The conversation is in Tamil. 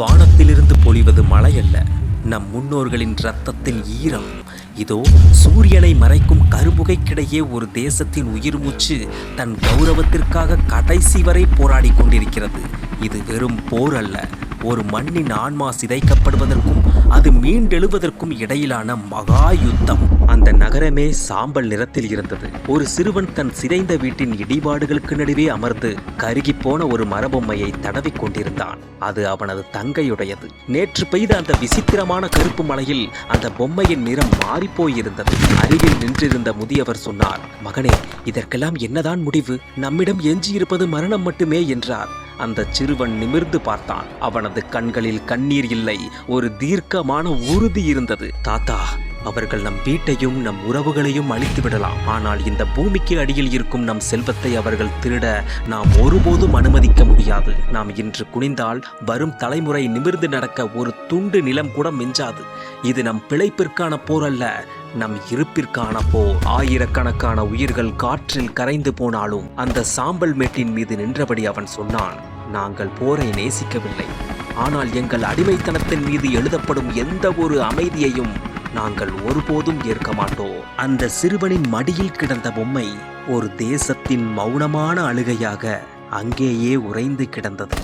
வானத்திலிருந்து பொழிவது மழையல்ல, நம் முன்னோர்களின் இரத்தத்தின் ஈரம். இதோ சூரியனை மறைக்கும் கரும்புகைக்கிடையே ஒரு தேசத்தின் உயிர் மூச்சு தன் கௌரவத்திற்காக கடைசி வரை போராடி கொண்டிருக்கிறது. இது வெறும் போர் அல்ல, ஒரு மண்ணின் ஆன்மா சிதைக்கப்படுவதற்கும் அது மீண்டெழுவதற்கும் இடையிலான மகா யுத்தம். அந்த நகரமே சாம்பல் நிறத்தில் இருந்தது. ஒரு சிறுவன் தன் சிதைந்த வீட்டின் இடிபாடுகளுக்கு நடுவே அமர்ந்து கருகி போன ஒரு மரபொம்மையை தடவிக் கொண்டிருந்தான். அது அவனது தங்கையுடையது. நேற்று பெய்த அந்த விசித்திரமான கருப்பு மலையில் அந்த பொம்மையின் நிறம் மாறிப்போயிருந்தது. அருகில் நின்றிருந்த முதியவர் சொன்னார், மகனே, இதற்கெல்லாம் என்னதான் முடிவு? நம்மிடம் எஞ்சியிருப்பது மரணம் மட்டுமே என்றார். அந்த சிறுவன் நிமிர்ந்து பார்த்தான். அவனது கண்களில் கண்ணீர் இல்லை, ஒரு தீர்க்கமான உறுதி இருந்தது. தாத்தா, அவர்கள் நம் வீட்டையும் நம் உறவுகளையும் அழித்து விடலாம், ஆனால் இந்த பூமிக்கு அடியில் இருக்கும் நம் செல்வத்தை அவர்கள் திருட நாம் ஒருபோதும் அனுமதிக்க முடியாது. நாம் இன்று குனிந்தால் வரும் தலைமுறை நிமிர்ந்து நடக்க ஒரு துண்டு நிலம் கூட மிஞ்சாது. இது நம் பிழைப்பிற்கான போர் அல்ல, நம் இருப்பிற்கான போர். ஆயிரக்கணக்கான உயிர்கள் காற்றில் கரைந்து போனாலும் அந்த சாம்பல் மேட்டின் மீது நின்றபடி அவன் சொன்னான், நாங்கள் போரை நேசிக்கவில்லை, ஆனால் எங்கள் அடிமைத்தனத்தின் மீது எழுதப்படும் எந்த ஒரு அமைதியையும் நாங்கள் ஒருபோதும் ஏற்க மாட்டோம். அந்த சிறுவனின் மடியில் கிடந்த பொம்மை ஒரு தேசத்தின் மௌனமான அழுகையாக அங்கேயே உறைந்து கிடந்தது.